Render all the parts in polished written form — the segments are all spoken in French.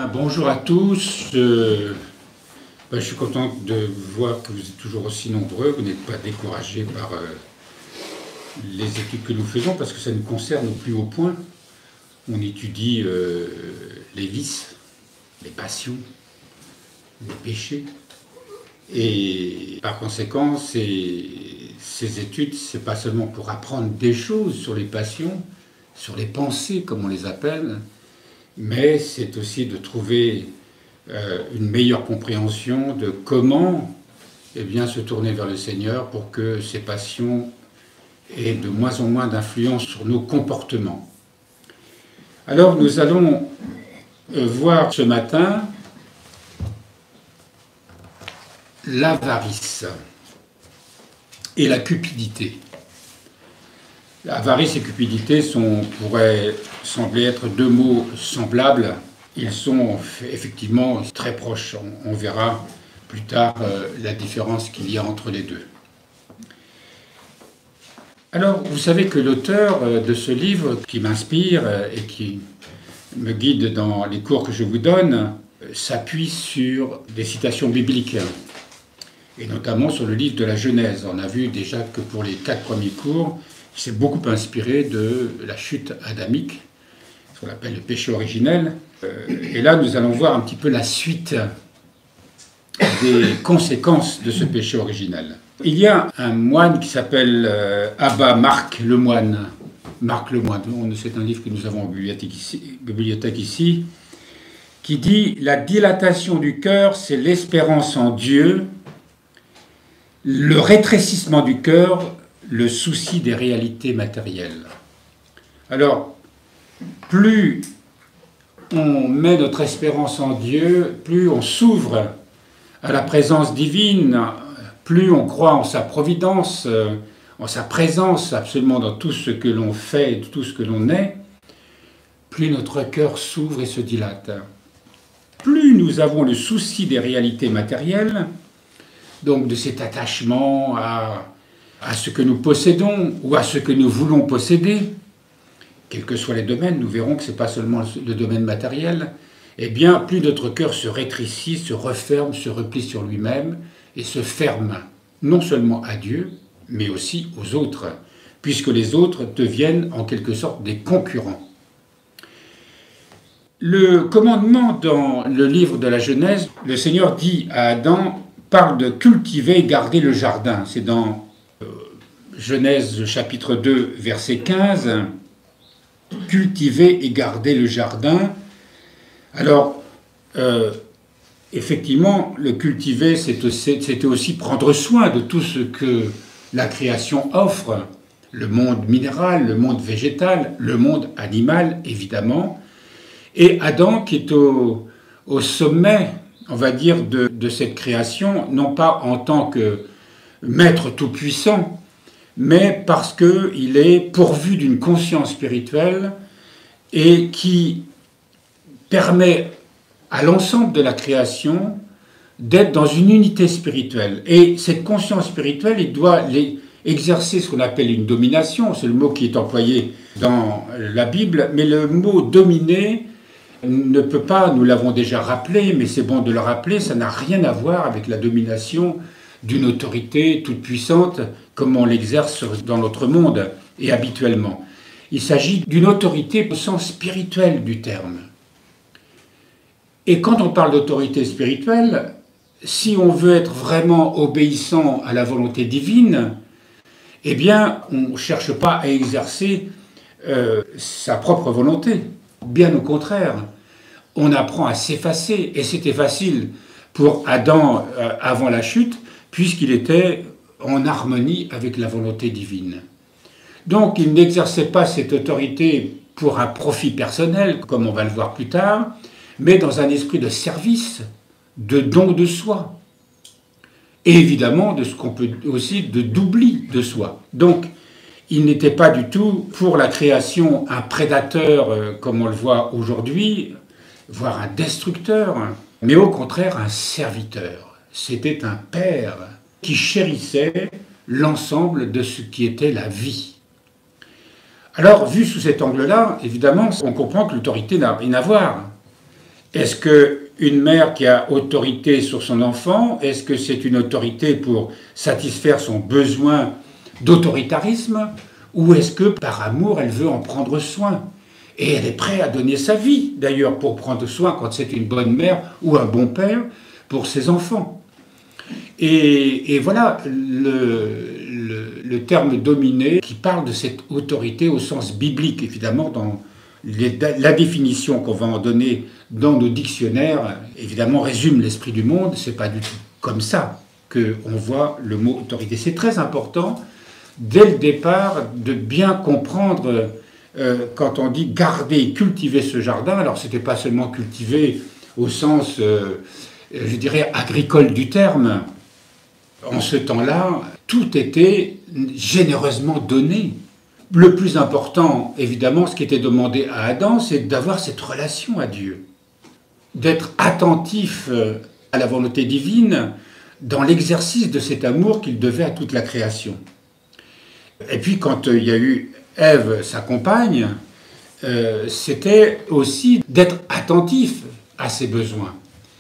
Bien, bonjour à tous. Je suis content de voir que vous êtes toujours aussi nombreux, vous n'êtes pas découragés par les études que nous faisons, parce que ça nous concerne au plus haut point. On étudie les vices, les passions, les péchés. Et par conséquent, ces études, c'est pas seulement pour apprendre des choses sur les passions, sur les pensées, comme on les appelle, mais c'est aussi de trouver une meilleure compréhension de comment se tourner vers le Seigneur pour que ces passions aient de moins en moins d'influence sur nos comportements. Alors nous allons voir ce matin l'avarice et la cupidité. Avarice et cupidité pourraient sembler être deux mots semblables. Ils sont effectivement très proches. On verra plus tard la différence qu'il y a entre les deux. Alors, vous savez que l'auteur de ce livre qui m'inspire et qui me guide dans les cours que je vous donne s'appuie sur des citations bibliques, et notamment sur le livre de la Genèse. On a vu déjà que pour les 4 premiers cours, il s'est beaucoup inspiré de la chute adamique, ce qu'on appelle le péché originel. Et là, nous allons voir un petit peu la suite des conséquences de ce péché originel. Il y a un moine qui s'appelle Abba Marc le moine. Marc le moine, c'est un livre que nous avons en bibliothèque ici, qui dit « La dilatation du cœur, c'est l'espérance en Dieu, le rétrécissement du cœur, le souci des réalités matérielles. » Alors, plus on met notre espérance en Dieu, plus on s'ouvre à la présence divine, plus on croit en sa providence, en sa présence absolument dans tout ce que l'on fait, tout ce que l'on est, plus notre cœur s'ouvre et se dilate. Plus nous avons le souci des réalités matérielles, donc de cet attachement à ce que nous possédons ou à ce que nous voulons posséder, quels que soient les domaines, nous verrons que ce n'est pas seulement le domaine matériel, eh bien, plus notre cœur se rétrécit, se referme, se replie sur lui-même et se ferme, non seulement à Dieu, mais aussi aux autres, puisque les autres deviennent en quelque sorte des concurrents. Le commandement dans le livre de la Genèse, le Seigneur dit à Adam, parle de cultiver et garder le jardin. C'est dans Genèse chapitre 2, verset 15. Cultiver et garder le jardin. Alors, effectivement, le cultiver, c'était aussi prendre soin de tout ce que la création offre. Le monde minéral, le monde végétal, le monde animal, évidemment. Et Adam, qui est au sommet, on va dire, de cette création, non pas en tant que maître tout-puissant, mais parce qu'il est pourvu d'une conscience spirituelle et qui permet à l'ensemble de la création d'être dans une unité spirituelle. Et cette conscience spirituelle, il doit exercer ce qu'on appelle une domination, c'est le mot qui est employé dans la Bible, mais le mot dominer ne peut pas, nous l'avons déjà rappelé, mais c'est bon de le rappeler, ça n'a rien à voir avec la domination d'une autorité toute puissante comme on l'exerce dans notre monde et habituellement. Il s'agit d'une autorité au sens spirituel du terme. Et quand on parle d'autorité spirituelle, si on veut être vraiment obéissant à la volonté divine, eh bien, on ne cherche pas à exercer sa propre volonté. Bien au contraire, on apprend à s'effacer. Et c'était facile pour Adam avant la chute, puisqu'il était en harmonie avec la volonté divine. Donc, il n'exerçait pas cette autorité pour un profit personnel, comme on va le voir plus tard, mais dans un esprit de service, de don de soi. Et évidemment, de ce qu'on peut aussi d'oubli de soi. Donc, il n'était pas du tout, pour la création, un prédateur, comme on le voit aujourd'hui, voire un destructeur, mais au contraire un serviteur. C'était un père qui chérissait l'ensemble de ce qui était la vie. Alors, vu sous cet angle-là, évidemment, on comprend que l'autorité n'a rien à voir. Est-ce qu'une mère qui a autorité sur son enfant, est-ce que c'est une autorité pour satisfaire son besoin d'autoritarisme, ou est-ce que par amour elle veut en prendre soin? Et elle est prête à donner sa vie d'ailleurs pour prendre soin, quand c'est une bonne mère ou un bon père, pour ses enfants. Et voilà le terme dominé qui parle de cette autorité au sens biblique, évidemment, dans la définition qu'on va en donner dans nos dictionnaires, évidemment, résume l'esprit du monde. C'est pas du tout comme ça qu'on voit le mot autorité. C'est très important, dès le départ, de bien comprendre quand on dit garder et cultiver ce jardin. Alors, c'était pas seulement cultiver au sens, je dirais, agricole du terme. En ce temps-là, tout était généreusement donné. Le plus important, évidemment, ce qui était demandé à Adam, c'est d'avoir cette relation à Dieu, d'être attentif à la volonté divine dans l'exercice de cet amour qu'il devait à toute la création. Et puis, quand il y a eu Ève, sa compagne, c'était aussi d'être attentif à ses besoins.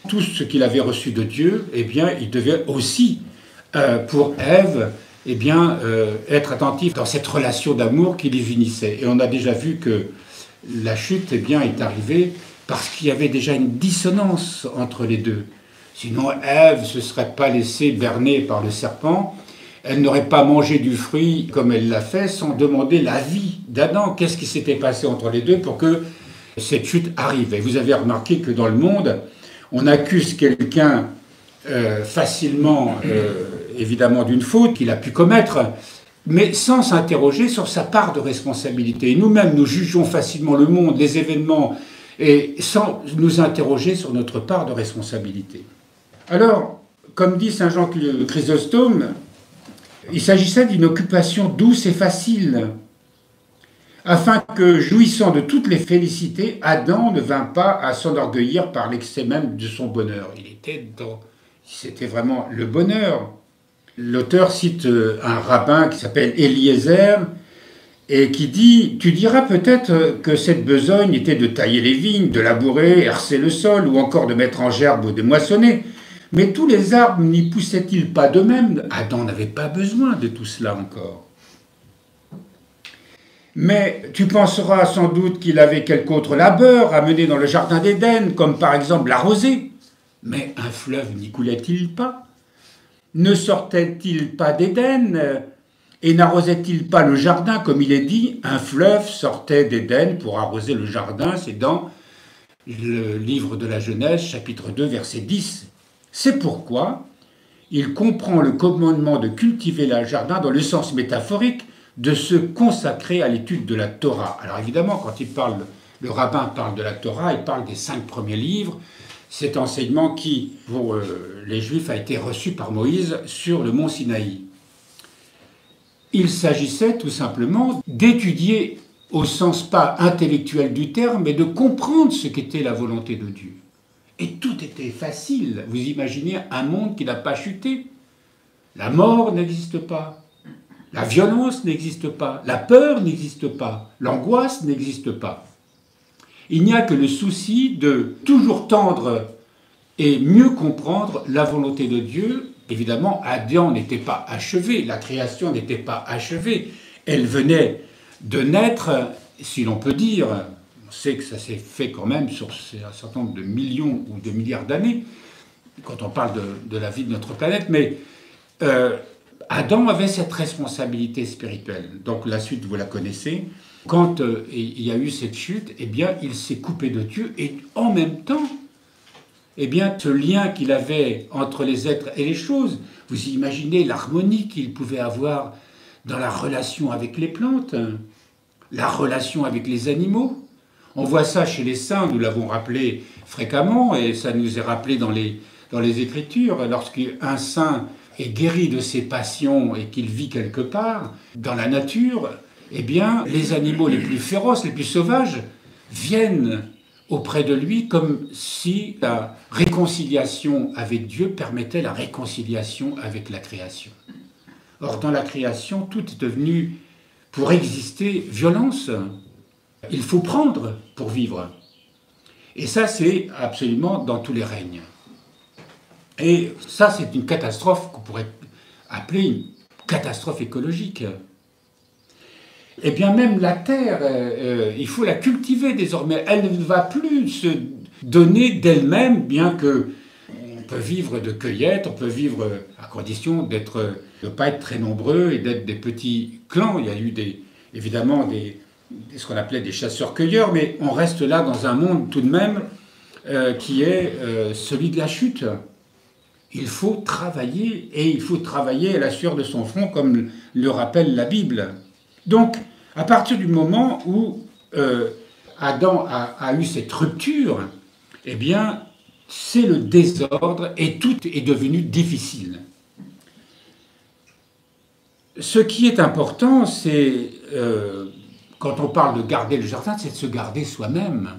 Tout ce qu'il avait reçu de Dieu, eh bien, il devait aussi, pour Ève, eh bien, être attentif dans cette relation d'amour qui les unissait. Et on a déjà vu que la chute, eh bien, est arrivée parce qu'il y avait déjà une dissonance entre les deux. Sinon, Ève ne se serait pas laissée berner par le serpent. Elle n'aurait pas mangé du fruit comme elle l'a fait sans demander l'avis d'Adam. Qu'est-ce qui s'était passé entre les deux pour que cette chute arrive? Et vous avez remarqué que dans le monde, on accuse quelqu'un facilement, évidemment, d'une faute qu'il a pu commettre, mais sans s'interroger sur sa part de responsabilité. Et nous-mêmes, nous jugeons facilement le monde, les événements, et sans nous interroger sur notre part de responsabilité. Alors, comme dit saint Jean Chrysostome, il s'agissait d'une occupation douce et facile, afin que, jouissant de toutes les félicités, Adam ne vint pas à s'enorgueillir par l'excès même de son bonheur. C'était vraiment le bonheur. L'auteur cite un rabbin qui s'appelle Eliezer, et qui dit « Tu diras peut-être que cette besogne était de tailler les vignes, de labourer, hercer le sol, ou encore de mettre en gerbe ou de moissonner. Mais tous les arbres n'y poussaient-ils pas d'eux-mêmes » Adam n'avait pas besoin de tout cela encore. Mais tu penseras sans doute qu'il avait quelque autre labeur à mener dans le jardin d'Éden, comme par exemple l'arroser. Mais un fleuve n'y coulait-il pas? Ne sortait-il pas d'Éden et n'arrosait-il pas le jardin, comme il est dit? Un fleuve sortait d'Éden pour arroser le jardin, c'est dans le livre de la Genèse, chapitre 2, verset 10. C'est pourquoi il comprend le commandement de cultiver le jardin dans le sens métaphorique de se consacrer à l'étude de la Torah. Alors évidemment, quand le rabbin parle de la Torah, il parle des 5 premiers livres, cet enseignement qui, pour les Juifs, a été reçu par Moïse sur le mont Sinaï. Il s'agissait tout simplement d'étudier au sens pas intellectuel du terme, mais de comprendre ce qu'était la volonté de Dieu. Et tout était facile. Vous imaginez un monde qui n'a pas chuté. La mort n'existe pas. La violence n'existe pas. La peur n'existe pas. L'angoisse n'existe pas. Il n'y a que le souci de toujours tendre et mieux comprendre la volonté de Dieu. Évidemment, Adam n'était pas achevé. La création n'était pas achevée. Elle venait de naître, si l'on peut dire. On sait que ça s'est fait quand même sur un certain nombre de millions ou de milliards d'années, quand on parle de la vie de notre planète, mais Adam avait cette responsabilité spirituelle. Donc la suite, vous la connaissez. Quand il y a eu cette chute, eh bien, il s'est coupé de Dieu, et en même temps, eh bien, ce lien qu'il avait entre les êtres et les choses, vous imaginez l'harmonie qu'il pouvait avoir dans la relation avec les plantes, la relation avec les animaux. On voit ça chez les saints, nous l'avons rappelé fréquemment, et ça nous est rappelé dans les Écritures. Lorsqu'un saint est guéri de ses passions et qu'il vit quelque part, dans la nature, eh bien, les animaux les plus féroces, les plus sauvages, viennent auprès de lui comme si la réconciliation avec Dieu permettait la réconciliation avec la création. Or, dans la création, tout est devenu, pour exister, violence. Il faut prendre pour vivre. Et ça, c'est absolument dans tous les règnes. Et ça, c'est une catastrophe qu'on pourrait appeler une catastrophe écologique. Et bien même la terre, il faut la cultiver désormais. Elle ne va plus se donner d'elle-même, bien que on peut vivre de cueillette, on peut vivre à condition de ne pas être très nombreux et d'être des petits clans. Il y a eu évidemment ce qu'on appelait des chasseurs-cueilleurs, mais on reste là dans un monde tout de même qui est celui de la chute. Il faut travailler, et il faut travailler à la sueur de son front, comme le rappelle la Bible. Donc, à partir du moment où Adam a eu cette rupture, eh bien, c'est le désordre et tout est devenu difficile. Ce qui est important, c'est, quand on parle de garder le jardin, c'est de se garder soi-même.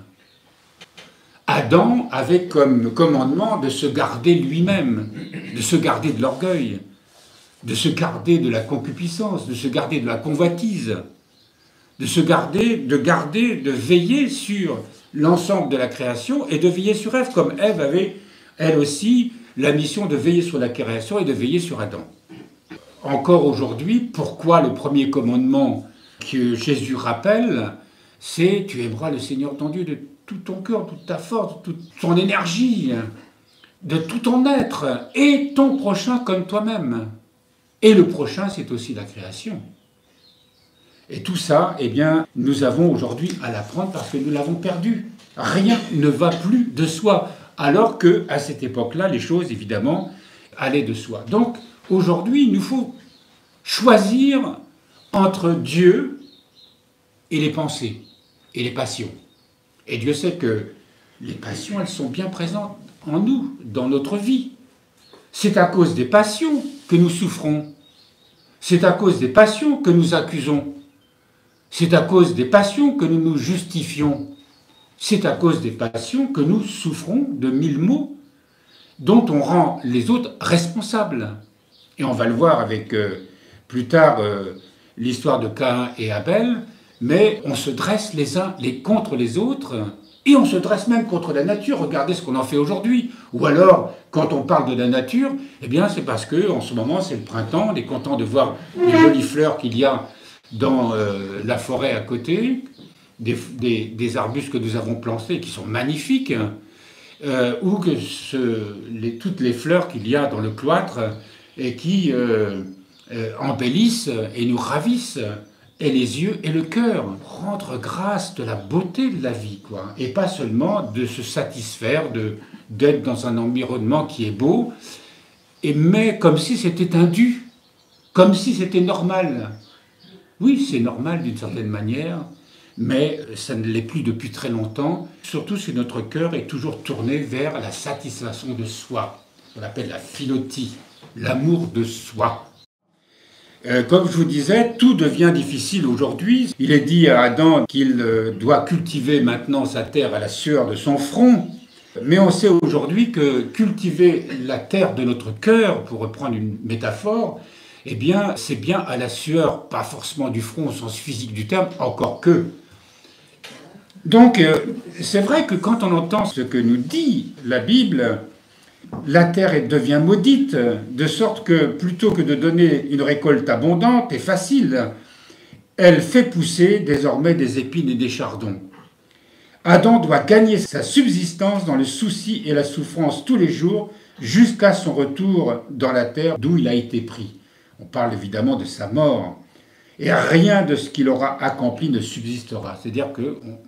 Adam avait comme commandement de se garder lui-même, de se garder de l'orgueil, de se garder de la concupiscence, de se garder de la convoitise, de veiller sur l'ensemble de la création et de veiller sur Ève, comme Ève avait, elle aussi, la mission de veiller sur la création et de veiller sur Adam. Encore aujourd'hui, pourquoi le premier commandement que Jésus rappelle, c'est « Tu aimeras le Seigneur ton Dieu de tout ton cœur, toute ta force, toute ton énergie, de tout ton être, et ton prochain comme toi-même. » Et le prochain, c'est aussi la création. Et tout ça, eh bien, nous avons aujourd'hui à l'apprendre parce que nous l'avons perdu. Rien ne va plus de soi, alors qu'à cette époque-là, les choses, évidemment, allaient de soi. Donc, aujourd'hui, il nous faut choisir entre Dieu et les pensées et les passions. Et Dieu sait que les passions, elles sont bien présentes en nous, dans notre vie. C'est à cause des passions que nous souffrons. C'est à cause des passions que nous accusons. C'est à cause des passions que nous nous justifions. C'est à cause des passions que nous souffrons de 1000 maux dont on rend les autres responsables. Et on va le voir avec plus tard l'histoire de Caïn et Abel, mais on se dresse les uns contre les autres, et on se dresse même contre la nature. Regardez ce qu'on en fait aujourd'hui. Ou alors, quand on parle de la nature, eh bien c'est parce qu'en ce moment c'est le printemps, on est content de voir les jolies fleurs qu'il y a dans la forêt à côté, des arbustes que nous avons plantés qui sont magnifiques, ou que toutes les fleurs qu'il y a dans le cloître et qui embellissent et nous ravissent, et les yeux et le cœur. Rendre grâce de la beauté de la vie, quoi. Et pas seulement de se satisfaire d'être dans un environnement qui est beau, mais comme si c'était un dû, comme si c'était normal. Oui, c'est normal d'une certaine manière, mais ça ne l'est plus depuis très longtemps, surtout si notre cœur est toujours tourné vers la satisfaction de soi. On appelle la philotie, l'amour de soi. Comme je vous disais, tout devient difficile aujourd'hui. Il est dit à Adam qu'il doit cultiver maintenant sa terre à la sueur de son front, mais on sait aujourd'hui que cultiver la terre de notre cœur, pour reprendre une métaphore, eh bien, c'est bien à la sueur, pas forcément du front au sens physique du terme, encore que. Donc, c'est vrai que quand on entend ce que nous dit la Bible, la terre devient maudite, de sorte que plutôt que de donner une récolte abondante et facile, elle fait pousser désormais des épines et des chardons. Adam doit gagner sa subsistance dans le souci et la souffrance tous les jours, jusqu'à son retour dans la terre d'où il a été pris. On parle évidemment de sa mort. Et rien de ce qu'il aura accompli ne subsistera. C'est-à-dire qu'on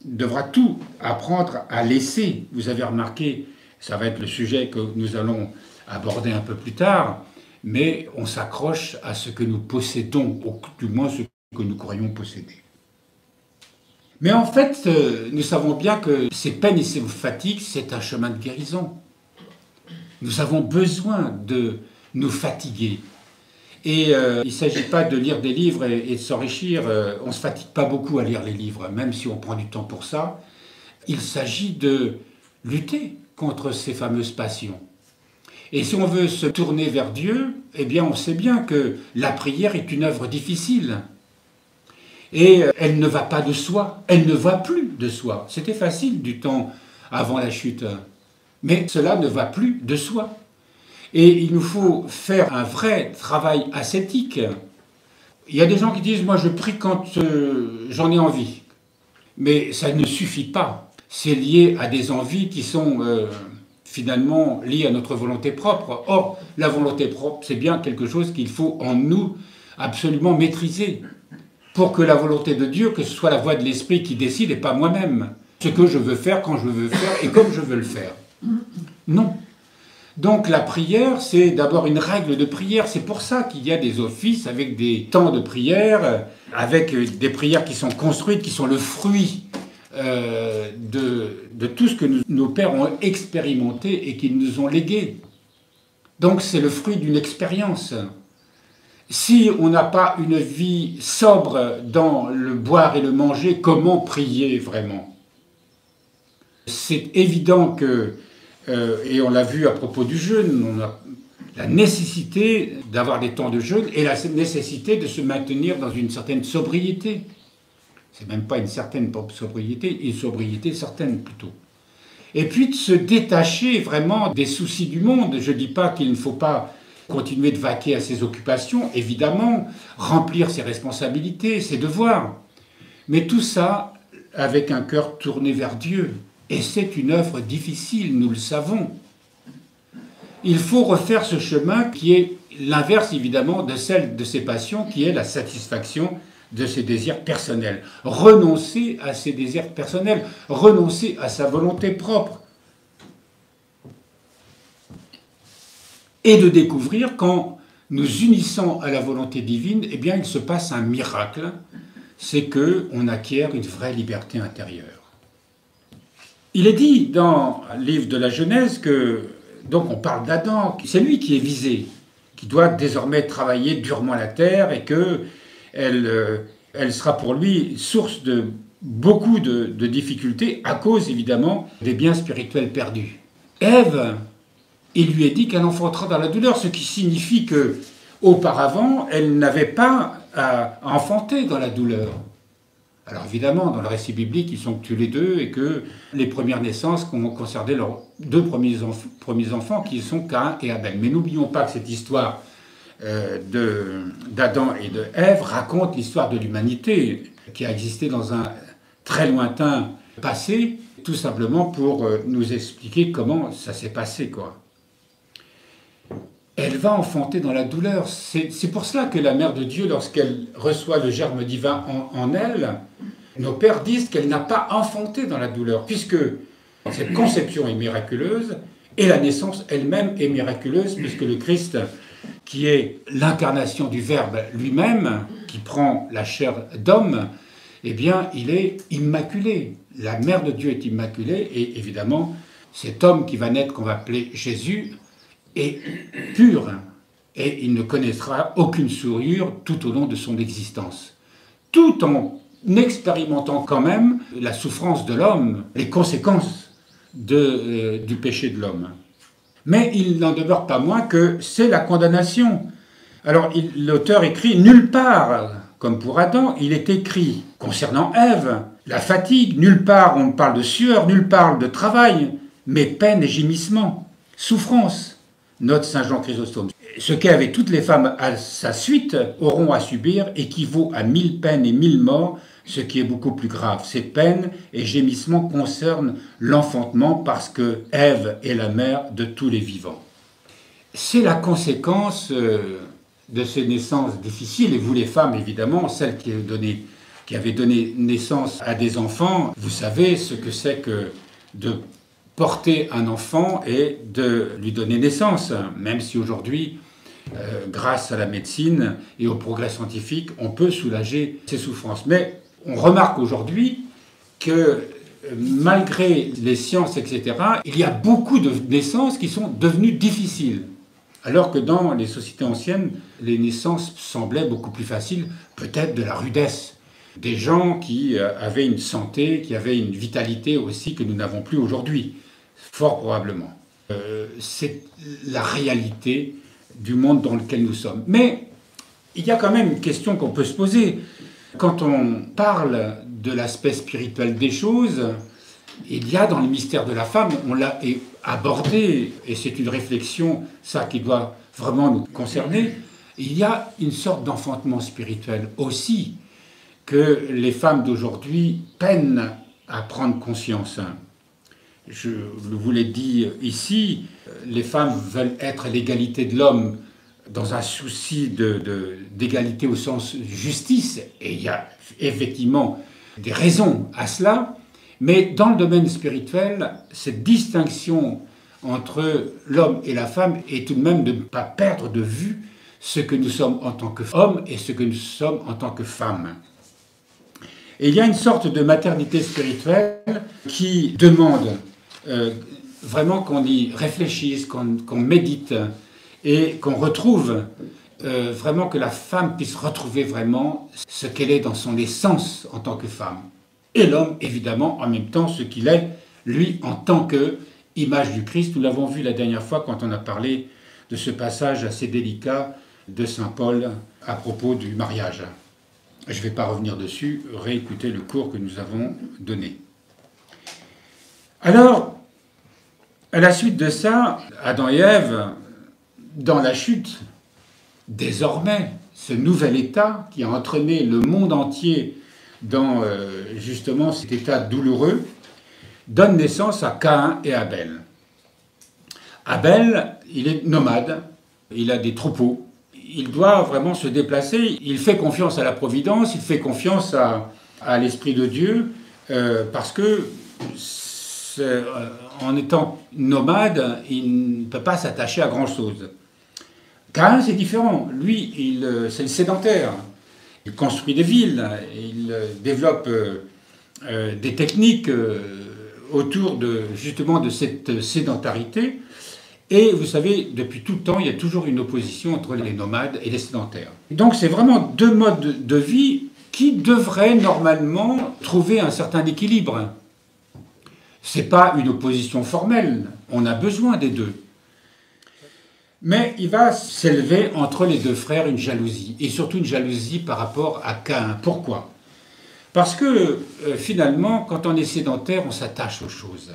devra tout apprendre à laisser. Vous avez remarqué, ça va être le sujet que nous allons aborder un peu plus tard, mais on s'accroche à ce que nous possédons, ou du moins ce que nous croyons posséder. Mais en fait, nous savons bien que ces peines et ces fatigues, c'est un chemin de guérison. Nous avons besoin de nous fatiguer. Et il ne s'agit pas de lire des livres et de s'enrichir. On ne se fatigue pas beaucoup à lire les livres, même si on prend du temps pour ça. Il s'agit de lutter contre ces fameuses passions. Et si on veut se tourner vers Dieu, eh bien on sait bien que la prière est une œuvre difficile. Et elle ne va pas de soi, elle ne va plus de soi. C'était facile du temps avant la chute, mais cela ne va plus de soi. Et il nous faut faire un vrai travail ascétique. Il y a des gens qui disent « moi je prie quand j'en ai envie ». Mais ça ne suffit pas. C'est lié à des envies qui sont finalement liées à notre volonté propre. Or, la volonté propre, c'est bien quelque chose qu'il faut en nous absolument maîtriser. Pour que la volonté de Dieu, que ce soit la voix de l'Esprit qui décide et pas moi-même. Ce que je veux faire, quand je veux faire et comme je veux le faire. Non. Donc la prière, c'est d'abord une règle de prière. C'est pour ça qu'il y a des offices avec des temps de prière, avec des prières qui sont construites, qui sont le fruit de tout ce que nos pères ont expérimenté et qu'ils nous ont légué. Donc c'est le fruit d'une expérience. Si on n'a pas une vie sobre dans le boire et le manger, comment prier vraiment? C'est évident que, et on l'a vu à propos du jeûne, on a la nécessité d'avoir des temps de jeûne et la nécessité de se maintenir dans une certaine sobriété. C'est même pas une certaine sobriété, une sobriété certaine plutôt. Et puis de se détacher vraiment des soucis du monde. Je ne dis pas qu'il ne faut pas continuer de vaquer à ses occupations, évidemment, remplir ses responsabilités, ses devoirs. Mais tout ça avec un cœur tourné vers Dieu. Et c'est une œuvre difficile, nous le savons. Il faut refaire ce chemin qui est l'inverse, évidemment, de celle de ses passions, qui est la satisfaction de ses désirs personnels. Renoncer à ses désirs personnels, renoncer à sa volonté propre. Et de découvrir qu'en nous unissant à la volonté divine, eh bien, il se passe un miracle, c'est qu'on acquiert une vraie liberté intérieure. Il est dit dans le livre de la Genèse que, donc on parle d'Adam, c'est lui qui est visé, qui doit désormais travailler durement la terre et qu'elle sera pour lui source de beaucoup de difficultés à cause évidemment des biens spirituels perdus. Ève, il lui est dit qu'elle enfantera dans la douleur, ce qui signifie que auparavant elle n'avait pas à enfanter dans la douleur. Alors évidemment, dans le récit biblique, ils sont que tous les deux et que les premières naissances concernaient leurs deux premiers enfants qui sont Caïn et Abel. Mais n'oublions pas que cette histoire d'Adam et de Ève raconte l'histoire de l'humanité qui a existé dans un très lointain passé, tout simplement pour nous expliquer comment ça s'est passé, quoi. Elle va enfanter dans la douleur. C'est pour cela que la Mère de Dieu, lorsqu'elle reçoit le germe divin en elle, nos pères disent qu'elle n'a pas enfanté dans la douleur, puisque cette conception est miraculeuse, et la naissance elle-même est miraculeuse, puisque le Christ, qui est l'incarnation du Verbe lui-même, qui prend la chair d'homme, eh bien, il est immaculé. La Mère de Dieu est immaculée, et évidemment, cet homme qui va naître, qu'on va appeler Jésus, est pur, et il ne connaîtra aucune souillure tout au long de son existence. Tout en expérimentant quand même la souffrance de l'homme, les conséquences du péché de l'homme. Mais il n'en demeure pas moins que c'est la condamnation. Alors l'auteur écrit « Nulle part », comme pour Adam, il est écrit concernant Ève, la fatigue, nulle part on parle de sueur, nulle part de travail, mais peine et gémissement, souffrance. Note Saint Jean Chrysostome. Ce qu'Ève et toutes les femmes à sa suite auront à subir équivaut à 1000 peines et 1000 morts, ce qui est beaucoup plus grave. Ces peines et gémissements concernent l'enfantement parce que Ève est la mère de tous les vivants. C'est la conséquence de ces naissances difficiles, et vous les femmes évidemment, celles qui avaient donné naissance à des enfants, vous savez ce que c'est que de porter un enfant et de lui donner naissance, même si aujourd'hui, grâce à la médecine et au progrès scientifique, on peut soulager ces souffrances. Mais on remarque aujourd'hui que malgré les sciences, etc., il y a beaucoup de naissances qui sont devenues difficiles. Alors que dans les sociétés anciennes, les naissances semblaient beaucoup plus faciles, peut-être de la rudesse. Des gens qui avaient une santé, qui avaient une vitalité aussi que nous n'avons plus aujourd'hui. Fort probablement. C'est la réalité du monde dans lequel nous sommes. Mais il y a quand même une question qu'on peut se poser. Quand on parle de l'aspect spirituel des choses, il y a dans le mystère de la femme, on l'a abordé, et c'est une réflexion, ça, qui doit vraiment nous concerner, il y a une sorte d'enfantement spirituel aussi, que les femmes d'aujourd'hui peinent à prendre conscience. Je vous l'ai dit ici, les femmes veulent être l'égalité de l'homme dans un souci d'égalité au sens justice, et il y a effectivement des raisons à cela, mais dans le domaine spirituel, cette distinction entre l'homme et la femme est tout de même de ne pas perdre de vue ce que nous sommes en tant qu'hommes et ce que nous sommes en tant que femmes. Et il y a une sorte de maternité spirituelle qui demande vraiment qu'on y réfléchisse, qu'on médite et qu'on retrouve vraiment que la femme puisse retrouver vraiment ce qu'elle est dans son essence en tant que femme. Et l'homme, évidemment, en même temps, ce qu'il est, lui, en tant qu'image du Christ. Nous l'avons vu la dernière fois quand on a parlé de ce passage assez délicat de saint Paul à propos du mariage. Je ne vais pas revenir dessus, réécouter le cours que nous avons donné. Alors, à la suite de ça, Adam et Ève, dans la chute, désormais, ce nouvel état qui a entraîné le monde entier dans justement cet état douloureux, donne naissance à Caïn et Abel. Abel, il est nomade, il a des troupeaux, il doit vraiment se déplacer, il fait confiance à la providence, il fait confiance à l'Esprit de Dieu, parce que en étant nomade, il ne peut pas s'attacher à grand-chose. Caïn, c'est différent. Lui, c'est le sédentaire. Il construit des villes, il développe des techniques autour justement de cette sédentarité. Et vous savez, depuis tout le temps, il y a toujours une opposition entre les nomades et les sédentaires. Donc c'est vraiment deux modes de vie qui devraient normalement trouver un certain équilibre. Ce n'est pas une opposition formelle, on a besoin des deux. Mais il va s'élever entre les deux frères une jalousie, et surtout une jalousie par rapport à Caïn. Pourquoi ? Parce que finalement, quand on est sédentaire, on s'attache aux choses.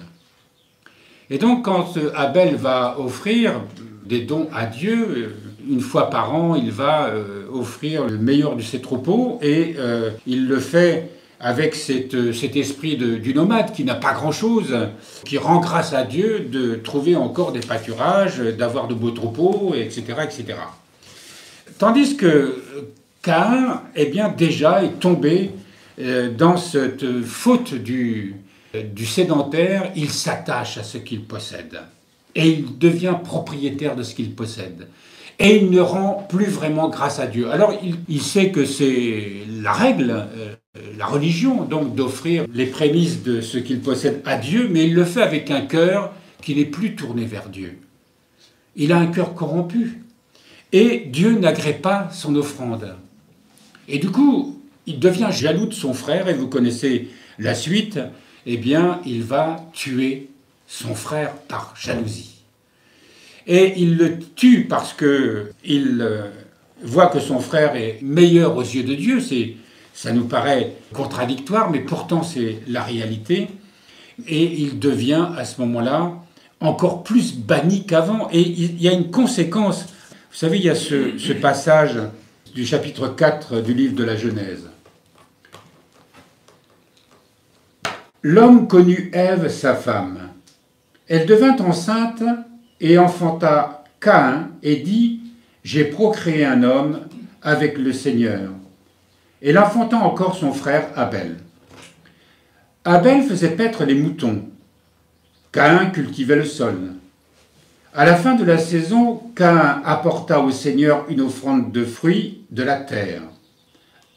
Et donc quand Abel va offrir des dons à Dieu, une fois par an, il va offrir le meilleur de ses troupeaux, et il le fait avec cet esprit du nomade qui n'a pas grand-chose, qui rend grâce à Dieu de trouver encore des pâturages, d'avoir de beaux troupeaux, etc., etc. Tandis que Caïn, eh bien, déjà est tombé dans cette faute du sédentaire, il s'attache à ce qu'il possède. Et il devient propriétaire de ce qu'il possède. Et il ne rend plus vraiment grâce à Dieu. Alors il sait que c'est la règle, la religion, donc d'offrir les prémices de ce qu'il possède à Dieu, mais il le fait avec un cœur qui n'est plus tourné vers Dieu. Il a un cœur corrompu. Et Dieu n'agrée pas son offrande. Et du coup, il devient jaloux de son frère, et vous connaissez la suite, eh bien, il va tuer son frère par jalousie. Et il le tue parce qu'il voit que son frère est meilleur aux yeux de Dieu. Ça nous paraît contradictoire, mais pourtant c'est la réalité. Et il devient à ce moment-là encore plus banni qu'avant. Et il y a une conséquence. Vous savez, il y a ce passage du chapitre 4 du livre de la Genèse. L'homme connut Ève, sa femme. Elle devint enceinte et enfanta Caïn et dit « J'ai procréé un homme avec le Seigneur ». Elle enfanta encore son frère Abel. Abel faisait paître les moutons. Caïn cultivait le sol. À la fin de la saison, Caïn apporta au Seigneur une offrande de fruits de la terre.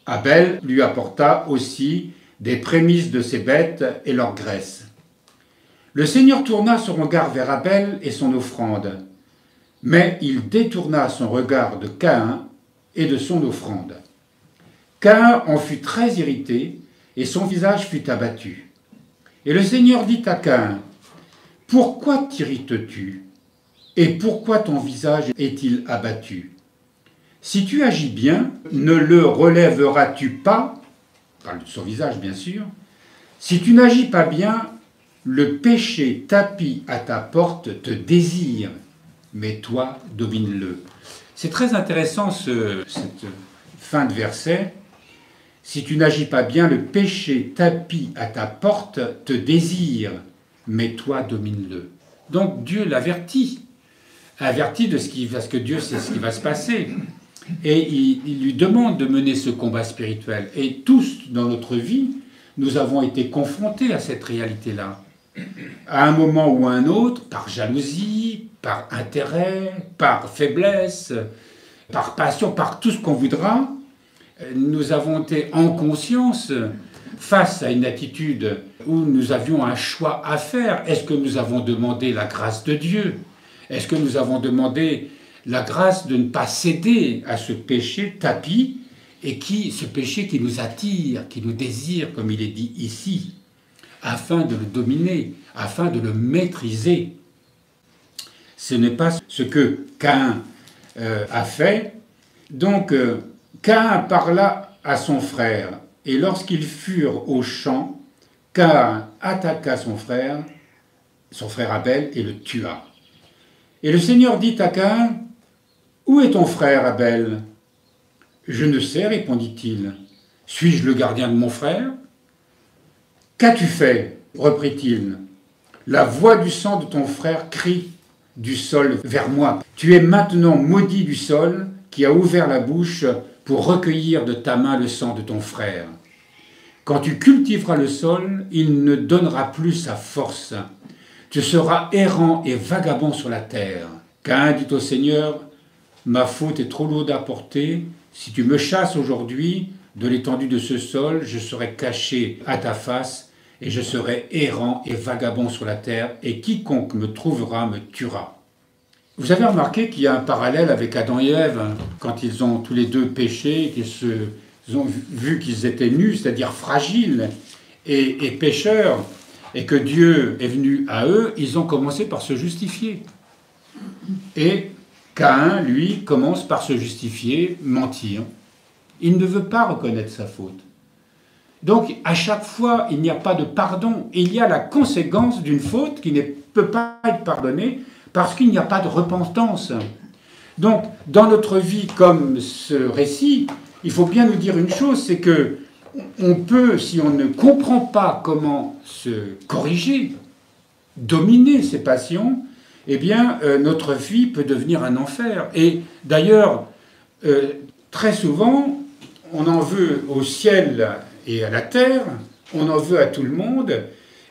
Abel lui apporta aussi des prémices de ses bêtes et leur graisse. Le Seigneur tourna son regard vers Abel et son offrande, mais il détourna son regard de Caïn et de son offrande. Caïn en fut très irrité et son visage fut abattu. Et le Seigneur dit à Caïn, « Pourquoi t'irrites-tu ? Et pourquoi ton visage est-il abattu ? Si tu agis bien, ne le relèveras-tu pas parle de son visage bien sûr, si tu n'agis pas bien, le péché tapis à ta porte te désire, mais toi domine-le. C'est très intéressant cette fin de verset. Si tu n'agis pas bien, le péché tapis à ta porte te désire, mais toi domine-le. Donc Dieu l'avertit, de ce qui, parce que Dieu sait ce qui va se passer. Et il lui demande de mener ce combat spirituel. Et tous, dans notre vie, nous avons été confrontés à cette réalité-là. À un moment ou à un autre, par jalousie, par intérêt, par faiblesse, par passion, par tout ce qu'on voudra, nous avons été en conscience face à une attitude où nous avions un choix à faire. Est-ce que nous avons demandé la grâce de Dieu? Est-ce que nous avons demandé la grâce de ne pas céder à ce péché tapis, et ce péché qui nous attire, qui nous désire, comme il est dit ici, afin de le dominer, afin de le maîtriser? Ce n'est pas ce que Caïn a fait. Donc, Caïn parla à son frère, et lorsqu'ils furent au champ, Caïn attaqua son frère Abel, et le tua. Et le Seigneur dit à Caïn, « Où est ton frère Abel ?»« Je ne sais, répondit-il. Suis-je le gardien de mon frère ?»« Qu'as-tu fait ?» reprit-il. « La voix du sang de ton frère crie du sol vers moi. Tu es maintenant maudit du sol qui a ouvert la bouche pour recueillir de ta main le sang de ton frère. Quand tu cultiveras le sol, il ne donnera plus sa force. Tu seras errant et vagabond sur la terre. » Caïn dit au Seigneur, « Ma faute est trop lourde à porter. Si tu me chasses aujourd'hui de l'étendue de ce sol, je serai caché à ta face, et je serai errant et vagabond sur la terre, et quiconque me trouvera me tuera. » Vous avez remarqué qu'il y a un parallèle avec Adam et Ève, quand ils ont tous les deux péché, qu'ils ont vu qu'ils étaient nus, c'est-à-dire fragiles et pécheurs, et que Dieu est venu à eux, ils ont commencé par se justifier. Et Caïn, lui, commence par se justifier, mentir. Il ne veut pas reconnaître sa faute. Donc, à chaque fois, il n'y a pas de pardon. Il y a la conséquence d'une faute qui ne peut pas être pardonnée parce qu'il n'y a pas de repentance. Donc, dans notre vie, comme ce récit, il faut bien nous dire une chose, c'est que on peut, si on ne comprend pas comment se corriger, dominer ses passions, eh bien, notre vie peut devenir un enfer. Et d'ailleurs, très souvent, on en veut au ciel et à la terre, on en veut à tout le monde,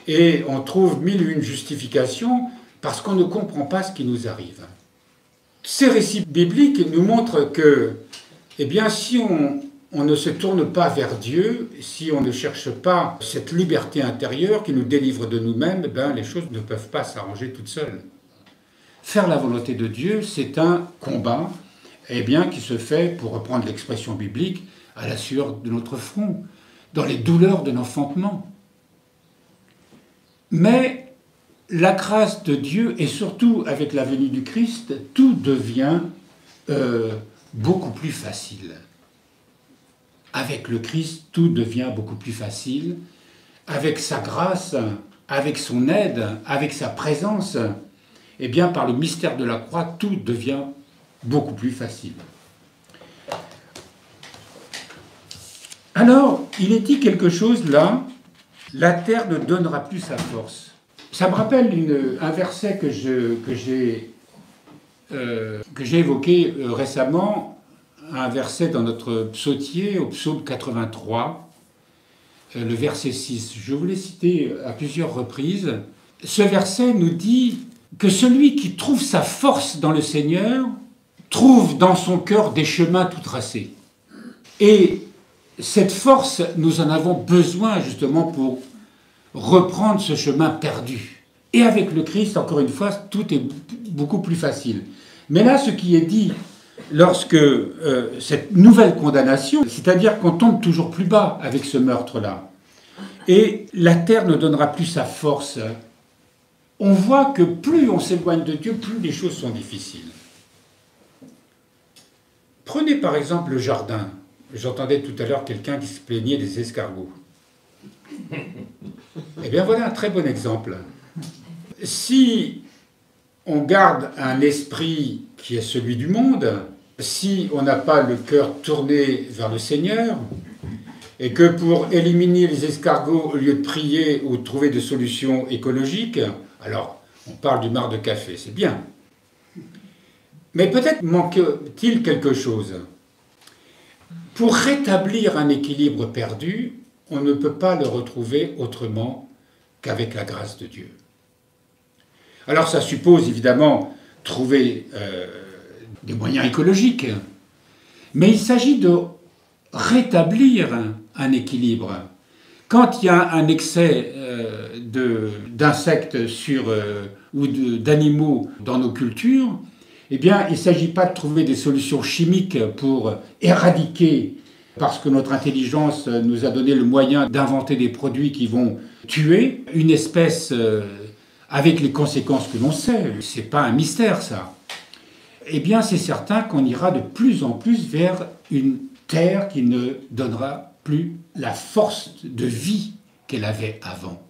et on trouve mille et une justifications parce qu'on ne comprend pas ce qui nous arrive. Ces récits bibliques nous montrent que, eh bien, si on ne se tourne pas vers Dieu, si on ne cherche pas cette liberté intérieure qui nous délivre de nous-mêmes, eh bien, les choses ne peuvent pas s'arranger toutes seules. Faire la volonté de Dieu, c'est un combat, eh bien, qui se fait, pour reprendre l'expression biblique, à la sueur de notre front, dans les douleurs de l'enfantement. Mais la grâce de Dieu, et surtout avec la venue du Christ, tout devient beaucoup plus facile. Avec le Christ, tout devient beaucoup plus facile. Avec sa grâce, avec son aide, avec sa présence, eh bien, par le mystère de la croix, tout devient beaucoup plus facile. Alors, il est dit quelque chose là, la terre ne donnera plus sa force. Ça me rappelle un verset que j'ai évoqué récemment, un verset dans notre psautier, au psaume 83, le verset 6. Je vous l'ai cité à plusieurs reprises. Ce verset nous dit que celui qui trouve sa force dans le Seigneur trouve dans son cœur des chemins tout tracés. Et cette force, nous en avons besoin justement pour reprendre ce chemin perdu. Et avec le Christ, encore une fois, tout est beaucoup plus facile. Mais là, ce qui est dit lorsque cette nouvelle condamnation, c'est-à-dire qu'on tombe toujours plus bas avec ce meurtre-là, et la terre ne donnera plus sa force, on voit que plus on s'éloigne de Dieu, plus les choses sont difficiles. Prenez par exemple le jardin. J'entendais tout à l'heure quelqu'un qui se plaignait des escargots. Eh bien voilà un très bon exemple. Si on garde un esprit qui est celui du monde, si on n'a pas le cœur tourné vers le Seigneur, et que pour éliminer les escargots, au lieu de prier ou de trouver des solutions écologiques, alors on parle du marc de café, c'est bien. Mais peut-être manque-t-il quelque chose. Pour rétablir un équilibre perdu, on ne peut pas le retrouver autrement qu'avec la grâce de Dieu. Alors ça suppose évidemment trouver des moyens écologiques, mais il s'agit de rétablir un équilibre. Quand il y a un excès d'insectes ou d'animaux dans nos cultures, eh bien, il ne s'agit pas de trouver des solutions chimiques pour éradiquer, parce que notre intelligence nous a donné le moyen d'inventer des produits qui vont tuer une espèce avec les conséquences que l'on sait. Ce n'est pas un mystère, ça. Eh bien, c'est certain qu'on ira de plus en plus vers une terre qui ne donnera plus la force de vie qu'elle avait avant.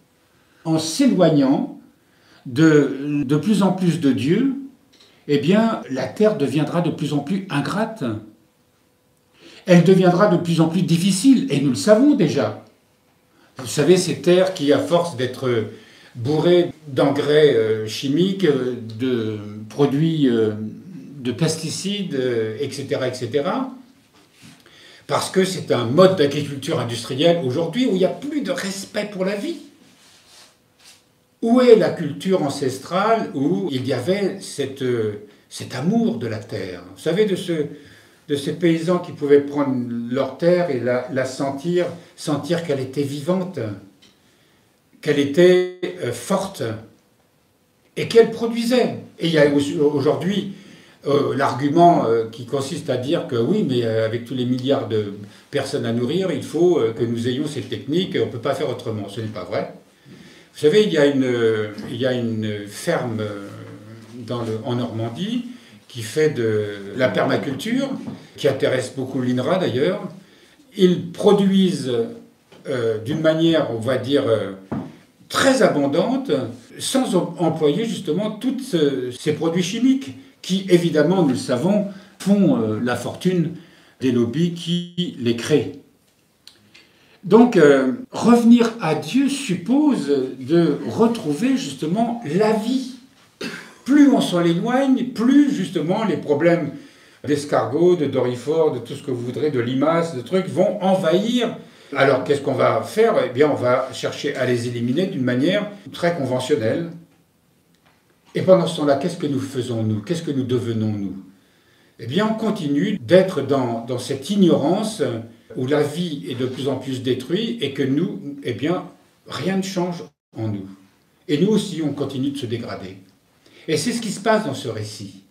En s'éloignant de plus en plus de Dieu, eh bien, la terre deviendra de plus en plus ingrate. Elle deviendra de plus en plus difficile, et nous le savons déjà. Vous savez, ces terres qui, à force d'être bourrées d'engrais chimiques, de produits, de pesticides, etc., etc., parce que c'est un mode d'agriculture industrielle aujourd'hui où il n'y a plus de respect pour la vie. Où est la culture ancestrale où il y avait cet amour de la terre? Vous savez, de ces paysans qui pouvaient prendre leur terre et la sentir qu'elle était vivante, qu'elle était forte, et qu'elle produisait. Et il y a aujourd'hui l'argument qui consiste à dire que oui, mais avec tous les milliards de personnes à nourrir, il faut que nous ayons ces techniques, on ne peut pas faire autrement. Ce n'est pas vrai. Vous savez, il y a une ferme en Normandie qui fait de la permaculture, qui intéresse beaucoup l'INRA d'ailleurs. Ils produisent d'une manière, on va dire, très abondante, sans employer justement tous ces produits chimiques, qui évidemment, nous le savons, font la fortune des lobbies qui les créent. Donc, revenir à Dieu suppose de retrouver justement la vie. Plus on s'en éloigne, plus justement les problèmes d'escargots, de dorifores, de tout ce que vous voudrez, de limaces, de trucs, vont envahir. Alors, qu'est-ce qu'on va faire? Eh bien, on va chercher à les éliminer d'une manière très conventionnelle. Et pendant ce temps-là, qu'est-ce que nous faisons, nous? Qu'est-ce que nous devenons, nous? Eh bien, on continue d'être dans cette ignorance où la vie est de plus en plus détruite et que nous, eh bien, rien ne change en nous. Et nous aussi, on continue de se dégrader. Et c'est ce qui se passe dans ce récit.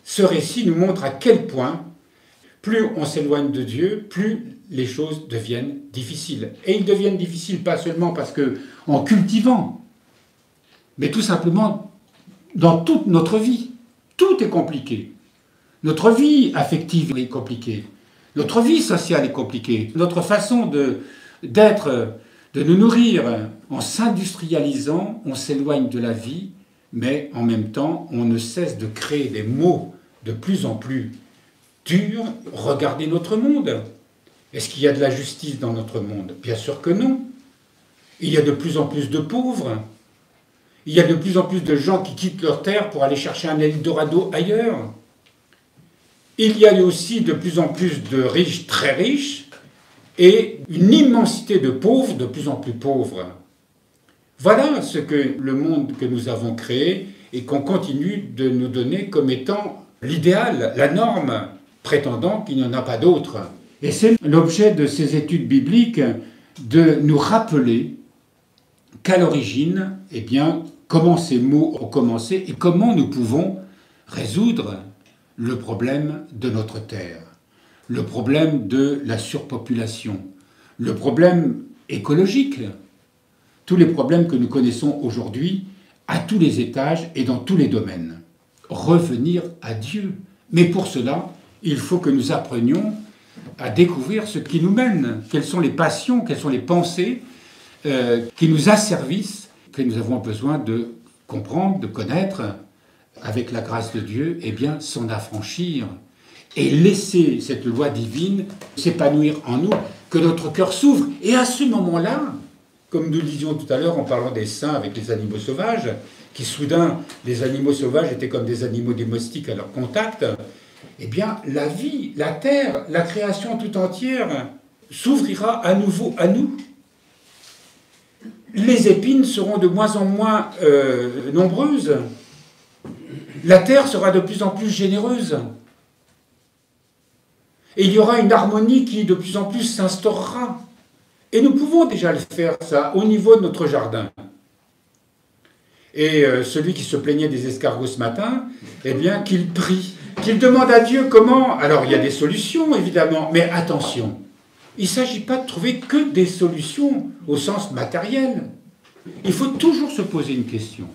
Ce récit nous montre à quel point, plus on s'éloigne de Dieu, plus les choses deviennent difficiles. Et ils deviennent difficiles pas seulement parce que, en cultivant, mais tout simplement dans toute notre vie. Tout est compliqué. Notre vie affective est compliquée. Notre vie sociale est compliquée. Notre façon d'être, de nous nourrir, en s'industrialisant, on s'éloigne de la vie, mais en même temps, on ne cesse de créer des maux de plus en plus durs. Regardez notre monde. Est-ce qu'il y a de la justice dans notre monde? Bien sûr que non. Il y a de plus en plus de pauvres. Il y a de plus en plus de gens qui quittent leur terre pour aller chercher un Eldorado ailleurs. Il y a aussi de plus en plus de riches très riches et une immensité de pauvres de plus en plus pauvres. Voilà ce que le monde que nous avons créé et qu'on continue de nous donner comme étant l'idéal, la norme, prétendant qu'il n'y en a pas d'autre. Et c'est l'objet de ces études bibliques de nous rappeler qu'à l'origine, eh bien, comment ces mots ont commencé et comment nous pouvons résoudre le problème de notre terre, le problème de la surpopulation, le problème écologique, tous les problèmes que nous connaissons aujourd'hui à tous les étages et dans tous les domaines. Revenir à Dieu. Mais pour cela, il faut que nous apprenions à découvrir ce qui nous mène, quelles sont les passions, quelles sont les pensées qui nous asservissent, que nous avons besoin de comprendre, de connaître, avec la grâce de Dieu, eh bien, s'en affranchir et laisser cette loi divine s'épanouir en nous, que notre cœur s'ouvre. Et à ce moment-là, comme nous le disions tout à l'heure en parlant des saints avec les animaux sauvages, qui soudain, les animaux sauvages étaient comme des animaux domestiques à leur contact, eh bien, la vie, la terre, la création tout entière s'ouvrira à nouveau à nous. Les épines seront de moins en moins nombreuses. La terre sera de plus en plus généreuse. Et il y aura une harmonie qui de plus en plus s'instaurera. Et nous pouvons déjà le faire, ça, au niveau de notre jardin. Et celui qui se plaignait des escargots ce matin, eh bien, qu'il prie, qu'il demande à Dieu comment... Alors, il y a des solutions, évidemment, mais attention, il ne s'agit pas de trouver que des solutions au sens matériel. Il faut toujours se poser une question.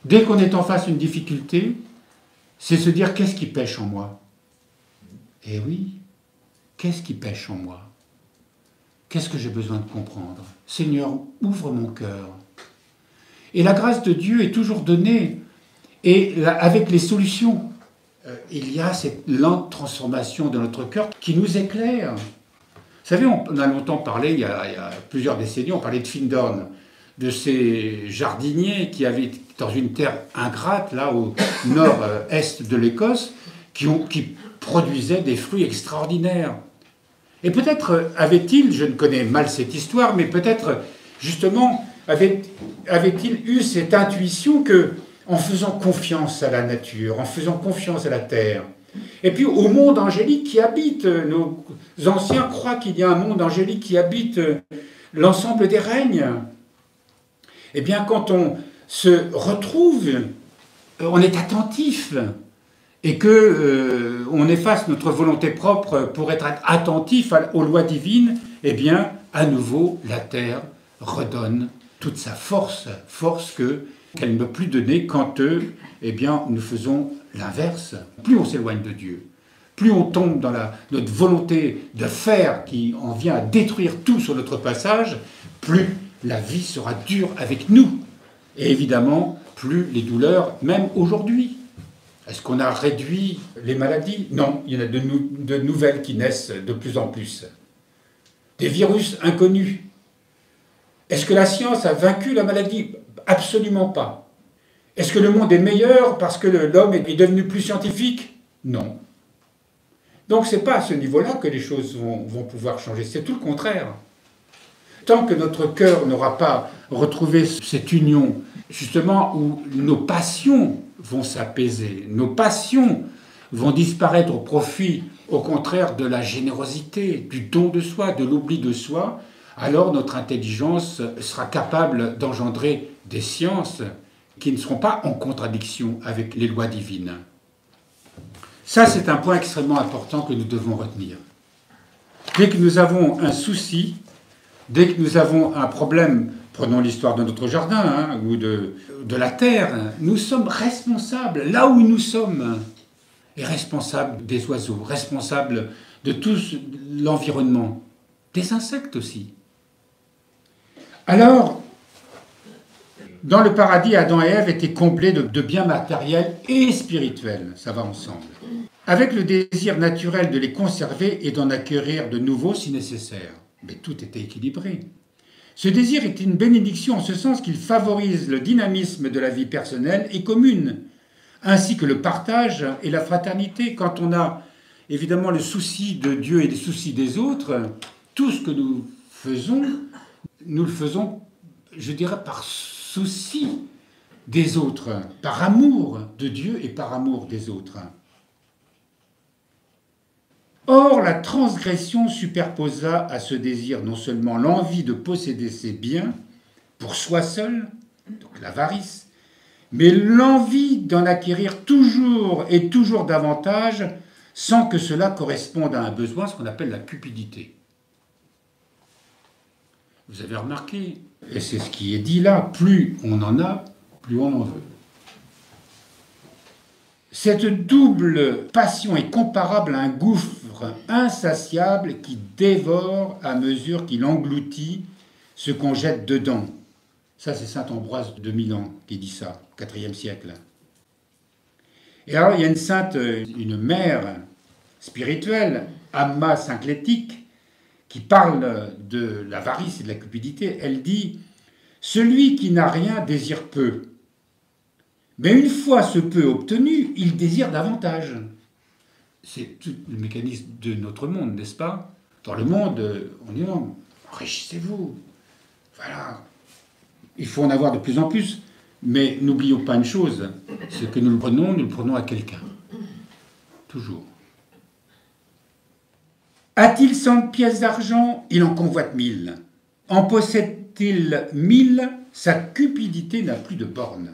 Dès qu'on est en face d'une difficulté, c'est se dire, qu'est-ce qui pêche en moi? Eh oui, qu'est-ce qui pêche en moi? Qu'est-ce que j'ai besoin de comprendre? Seigneur, ouvre mon cœur. Et la grâce de Dieu est toujours donnée. Et avec les solutions, il y a cette lente transformation de notre cœur qui nous éclaire. Vous savez, on a longtemps parlé, il y a plusieurs décennies, on parlait de Findorn, de ces jardiniers qui avaient, dans une terre ingrate, là au nord-est de l'Écosse, qui produisaient des fruits extraordinaires. Et peut-être avait-il, je ne connais mal cette histoire, mais peut-être justement avait-il eu cette intuition que, en faisant confiance à la nature, en faisant confiance à la terre, et puis au monde angélique qui habite, nos anciens croient qu'il y a un monde angélique qui habite l'ensemble des règnes, eh bien quand on se retrouve, on est attentif, et que on efface notre volonté propre pour être attentif aux lois divines, eh bien, à nouveau, la terre redonne toute sa force qu'elle ne peut plus donner quand, eh bien, nous faisons l'inverse. Plus on s'éloigne de Dieu, plus on tombe dans notre volonté de faire qui en vient à détruire tout sur notre passage, plus la vie sera dure avec nous. Et évidemment, plus les douleurs, même aujourd'hui. Est-ce qu'on a réduit les maladies? Non, il y en a de nouvelles qui naissent de plus en plus. Des virus inconnus. Est-ce que la science a vaincu la maladie? Absolument pas. Est-ce que le monde est meilleur parce que l'homme est devenu plus scientifique? Non. Donc ce n'est pas à ce niveau-là que les choses vont pouvoir changer, c'est tout le contraire. Tant que notre cœur n'aura pas retrouvé cette union, justement, où nos passions vont s'apaiser, nos passions vont disparaître au profit, au contraire, de la générosité, du don de soi, de l'oubli de soi, alors notre intelligence sera capable d'engendrer des sciences qui ne seront pas en contradiction avec les lois divines. Ça, c'est un point extrêmement important que nous devons retenir. Dès que nous avons un souci, dès que nous avons un problème, prenons l'histoire de notre jardin ou de la terre, nous sommes responsables, là où nous sommes, et responsables des oiseaux, responsables de tout l'environnement, des insectes aussi. Alors, dans le paradis, Adam et Ève étaient comblés de biens matériels et spirituels, ça va ensemble, avec le désir naturel de les conserver et d'en acquérir de nouveaux si nécessaire. Mais tout était équilibré. Ce désir est une bénédiction en ce sens qu'il favorise le dynamisme de la vie personnelle et commune, ainsi que le partage et la fraternité. Quand on a évidemment le souci de Dieu et le souci des autres, tout ce que nous le faisons, je dirais, par souci des autres, par amour de Dieu et par amour des autres. Or, la transgression superposa à ce désir non seulement l'envie de posséder ses biens pour soi seul, donc l'avarice, mais l'envie d'en acquérir toujours et toujours davantage sans que cela corresponde à un besoin, ce qu'on appelle la cupidité. Vous avez remarqué, et c'est ce qui est dit là, plus on en a, plus on en veut. Cette double passion est comparable à un gouffre monstre insatiable qui dévore à mesure qu'il engloutit ce qu'on jette dedans. Ça, c'est saint Ambroise de Milan qui dit ça, au IVe siècle. Et alors, il y a une sainte, une mère spirituelle, Amma Synclétique, qui parle de l'avarice et de la cupidité. Elle dit « Celui qui n'a rien désire peu, mais une fois ce peu obtenu, il désire davantage. » C'est tout le mécanisme de notre monde, n'est-ce pas? Dans le monde, on dit non, enrichissez-vous. Voilà. Il faut en avoir de plus en plus. Mais n'oublions pas une chose, ce que nous le prenons à quelqu'un. Toujours. A-t-il 100 pièces d'argent? Il en convoite 1000. En possède-t-il 1000? Sa cupidité n'a plus de borne.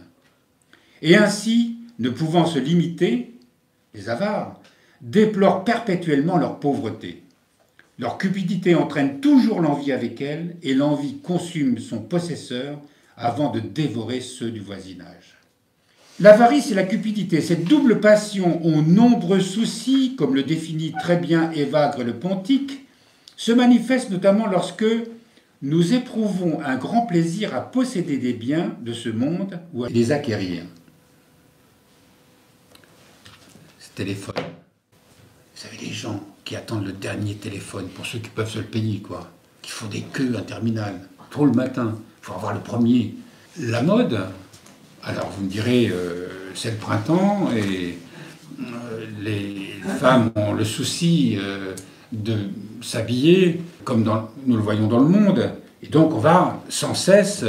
Et ainsi, ne pouvant se limiter, les avares déplorent perpétuellement leur pauvreté. Leur cupidité entraîne toujours l'envie avec elle, et l'envie consume son possesseur avant de dévorer ceux du voisinage. L'avarice et la cupidité, cette double passion aux nombreux soucis, comme le définit très bien Évagre le Pontique, se manifestent notamment lorsque nous éprouvons un grand plaisir à posséder des biens de ce monde ou à les acquérir. Ce téléphone. Vous savez, les gens qui attendent le dernier téléphone, pour ceux qui peuvent se le payer, quoi, qui font des queues interminables, tôt le matin, il faut avoir le premier. La mode, alors vous me direz, c'est le printemps et les femmes ont le souci de s'habiller comme nous le voyons dans le monde. Et donc on va sans cesse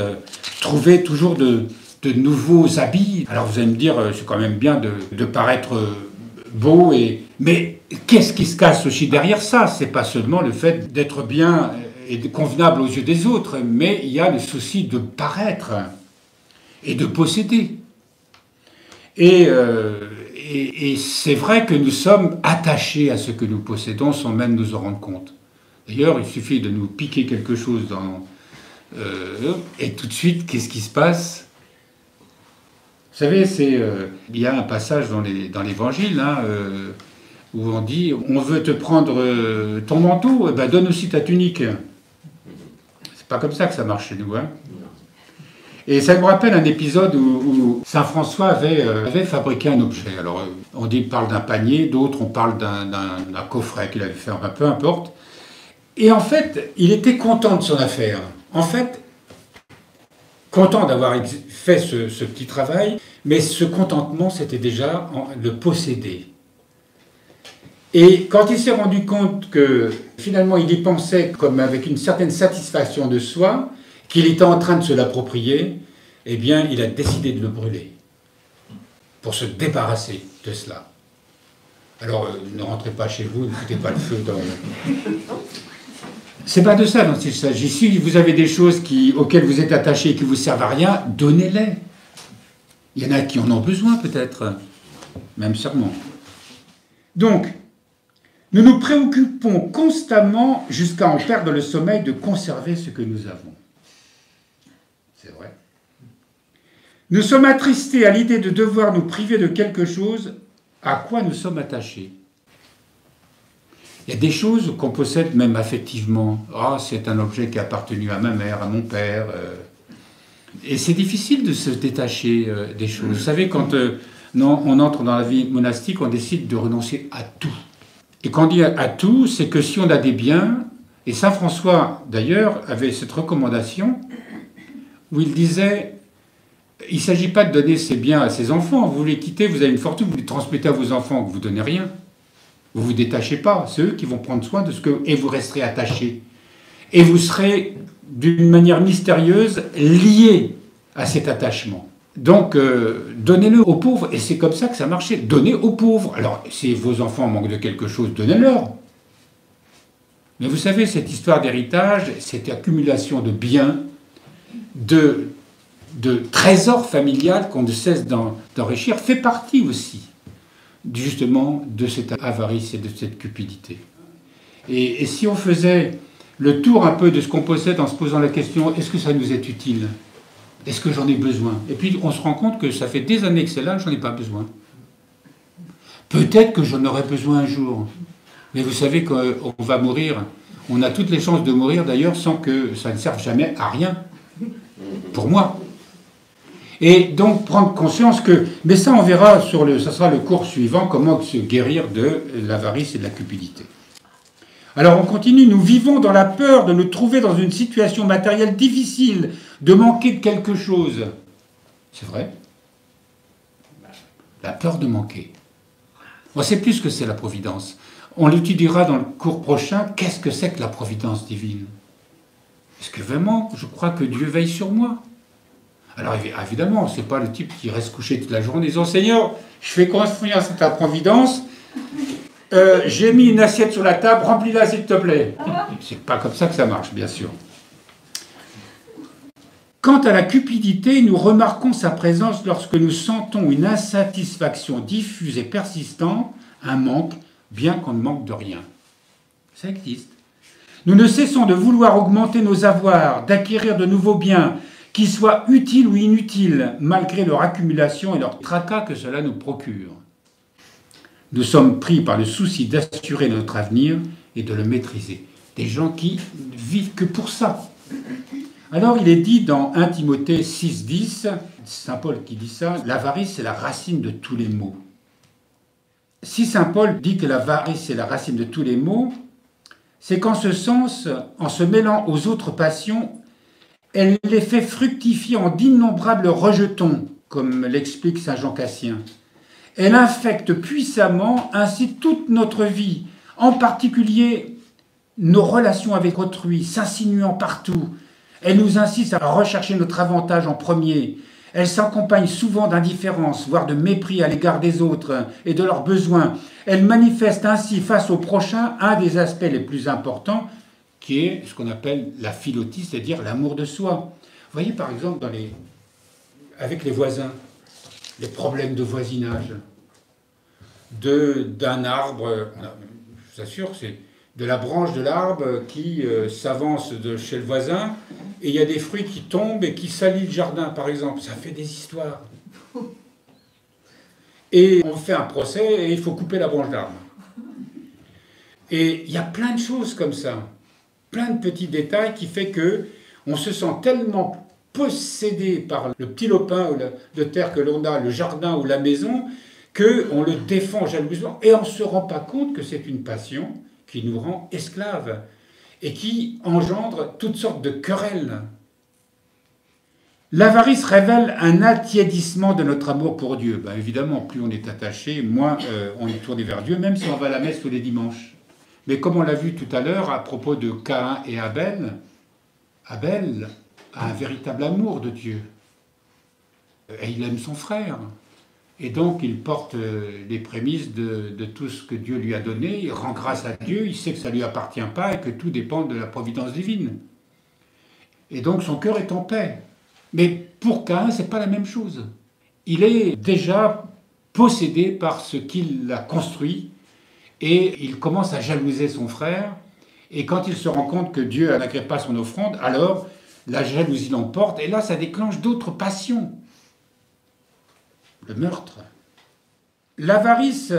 trouver toujours de nouveaux habits. Alors vous allez me dire, c'est quand même bien de paraître beau, mais qu'est-ce qui se cache aussi derrière ça? C'est pas seulement le fait d'être bien et convenable aux yeux des autres, mais il y a le souci de paraître et de posséder. Et c'est vrai que nous sommes attachés à ce que nous possédons sans même nous en rendre compte. D'ailleurs, il suffit de nous piquer quelque chose et tout de suite, qu'est-ce qui se passe? Vous savez, il y a un passage dans l'Évangile où on dit « On veut te prendre ton manteau, ben donne aussi ta tunique ». C'est pas comme ça que ça marche chez nous. Hein. Et ça me rappelle un épisode où saint François avait fabriqué un objet. Alors, on parle d'un panier, d'autres, on parle d'un coffret qu'il avait fait, enfin, peu importe. Et en fait, il était content de son affaire. En fait, content d'avoir fait ce petit travail, mais ce contentement, c'était déjà le posséder. Et quand il s'est rendu compte que finalement il y pensait comme avec une certaine satisfaction de soi, qu'il était en train de se l'approprier, eh bien il a décidé de le brûler pour se débarrasser de cela. Alors ne rentrez pas chez vous, ne foutez pas le feu dans... C'est pas de ça dont il s'agit. Si vous avez des choses auxquelles vous êtes attaché et qui ne vous servent à rien, donnez-les. Il y en a qui en ont besoin peut-être, même sûrement. Donc, nous nous préoccupons constamment, jusqu'à en perdre le sommeil, de conserver ce que nous avons. C'est vrai. Nous sommes attristés à l'idée de devoir nous priver de quelque chose à quoi nous sommes attachés. Il y a des choses qu'on possède même affectivement. Ah, c'est un objet qui a appartenu à ma mère, à mon père. Et c'est difficile de se détacher des choses. Vous savez, quand on entre dans la vie monastique, on décide de renoncer à tout. Et quand on dit à tout, c'est que si on a des biens, et saint François, d'ailleurs, avait cette recommandation où il disait, il ne s'agit pas de donner ses biens à ses enfants, vous les quittez, vous avez une fortune, vous les transmettez à vos enfants, vous ne donnez rien. Vous ne vous détachez pas, c'est eux qui vont prendre soin de et vous resterez attaché. Et vous serez, d'une manière mystérieuse, lié à cet attachement. Donc, donnez-le aux pauvres, et c'est comme ça que ça marchait. Donnez aux pauvres. Alors, si vos enfants manquent de quelque chose, donnez-leur. Mais vous savez, cette histoire d'héritage, cette accumulation de biens, de trésors familial qu'on ne cesse d'enrichir, fait partie aussi, justement, de cette avarice et de cette cupidité. Et si on faisait le tour un peu de ce qu'on possède en se posant la question, est-ce que ça nous est utile ? Est-ce que j'en ai besoin? Et puis on se rend compte que ça fait des années que c'est là, j'en ai pas besoin. Peut-être que j'en aurai besoin un jour. Mais vous savez qu'on va mourir. On a toutes les chances de mourir d'ailleurs sans que ça ne serve jamais à rien. Pour moi. Et donc prendre conscience que... Mais ça on verra, ça sera le cours suivant, comment se guérir de l'avarice et de la cupidité. Alors on continue, nous vivons dans la peur de nous trouver dans une situation matérielle difficile, de manquer de quelque chose. C'est vrai. La peur de manquer. On sait plus ce que c'est la providence. On l'étudiera dans le cours prochain. Qu'est-ce que c'est que la providence divine? Est-ce que vraiment, je crois que Dieu veille sur moi? Alors évidemment, c'est pas le type qui reste couché toute la journée disant « Seigneur, je fais correspondre à ta providence, j'ai mis une assiette sur la table, remplis-la s'il te plaît. » C'est pas comme ça que ça marche, bien sûr. Quant à la cupidité, nous remarquons sa présence lorsque nous sentons une insatisfaction diffuse et persistante, un manque, bien qu'on ne manque de rien. Ça existe. Nous ne cessons de vouloir augmenter nos avoirs, d'acquérir de nouveaux biens, qu'ils soient utiles ou inutiles, malgré leur accumulation et leur tracas que cela nous procure. Nous sommes pris par le souci d'assurer notre avenir et de le maîtriser. Des gens qui vivent que pour ça. Alors il est dit dans 1 Timothée 6,10, Saint Paul qui dit ça, l'avarice c'est la racine de tous les maux. Si Saint Paul dit que l'avarice est la racine de tous les maux, c'est qu'en ce sens, en se mêlant aux autres passions, elle les fait fructifier en d'innombrables rejetons, comme l'explique saint Jean Cassien. Elle infecte puissamment ainsi toute notre vie, en particulier nos relations avec autrui, s'insinuant partout. Elle nous insiste à rechercher notre avantage en premier. Elle s'accompagne souvent d'indifférence, voire de mépris à l'égard des autres et de leurs besoins. Elle manifeste ainsi face au prochain un des aspects les plus importants, qui est ce qu'on appelle la philotie, c'est-à-dire l'amour de soi. Vous voyez par exemple avec les voisins, les problèmes de voisinage, d'un arbre, je vous assure, c'est de la branche de l'arbre qui s'avance de chez le voisin, et il y a des fruits qui tombent et qui salissent le jardin, par exemple. Ça fait des histoires. Et on fait un procès et il faut couper la branche d'arbre. Et il y a plein de choses comme ça, plein de petits détails qui fait que on se sent tellement possédé par le petit lopin de terre que l'on a, le jardin ou la maison, qu'on le défend jalousement et on ne se rend pas compte que c'est une passion qui nous rend esclaves et qui engendre toutes sortes de querelles. L'avarice révèle un attiédissement de notre amour pour Dieu. Ben évidemment, plus on est attaché, moins on est tourné vers Dieu, même si on va à la messe tous les dimanches. Mais comme on l'a vu tout à l'heure à propos de Caïn et Abel, Abel a un véritable amour de Dieu. Et il aime son frère. Et donc il porte les prémices de tout ce que Dieu lui a donné, il rend grâce à Dieu, il sait que ça ne lui appartient pas et que tout dépend de la providence divine. Et donc son cœur est en paix. Mais pour Caïn, ce n'est pas la même chose. Il est déjà possédé par ce qu'il a construit et il commence à jalouser son frère. Et quand il se rend compte que Dieu n'agrée pas son offrande, alors la jalousie l'emporte et là ça déclenche d'autres passions. Le meurtre. L'avarice,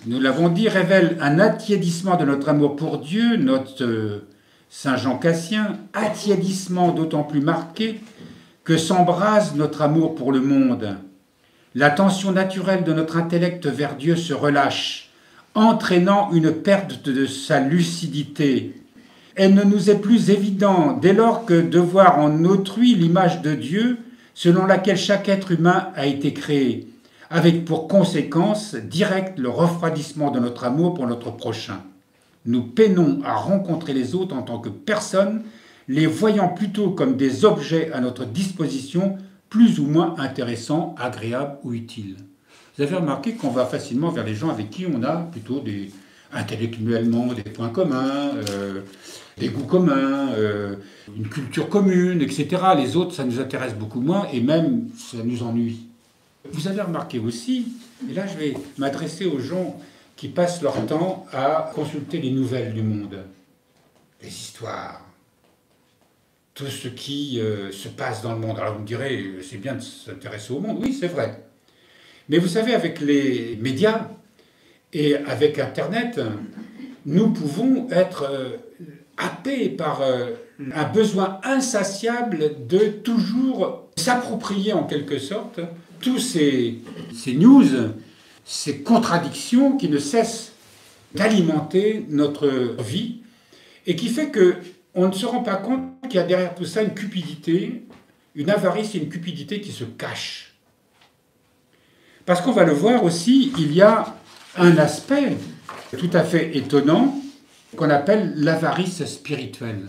nous l'avons dit, révèle un attiédissement de notre amour pour Dieu, note saint Jean Cassien, attiédissement d'autant plus marqué que s'embrase notre amour pour le monde. La tension naturelle de notre intellect vers Dieu se relâche, entraînant une perte de sa lucidité. Elle ne nous est plus évidente dès lors que de voir en autrui l'image de Dieu selon laquelle chaque être humain a été créé, avec pour conséquence directe le refroidissement de notre amour pour notre prochain. Nous peinons à rencontrer les autres en tant que personnes, les voyant plutôt comme des objets à notre disposition, plus ou moins intéressants, agréables ou utiles. Vous avez remarqué qu'on va facilement vers les gens avec qui on a plutôt intellectuellement des points communs, des goûts communs, une culture commune, etc. Les autres, ça nous intéresse beaucoup moins et même ça nous ennuie. Vous avez remarqué aussi, et là je vais m'adresser aux gens qui passent leur temps à consulter les nouvelles du monde, les histoires, tout ce qui se passe dans le monde. Alors vous me direz, c'est bien de s'intéresser au monde, oui c'est vrai. Mais vous savez, avec les médias et avec Internet, nous pouvons être happés par un besoin insatiable de toujours s'approprier en quelque sorte tous ces news, ces contradictions qui ne cessent d'alimenter notre vie et qui fait qu'on ne se rend pas compte qu'il y a derrière tout ça une cupidité, une avarice et une cupidité qui se cachent. Parce qu'on va le voir aussi, il y a un aspect tout à fait étonnant qu'on appelle l'avarice spirituelle.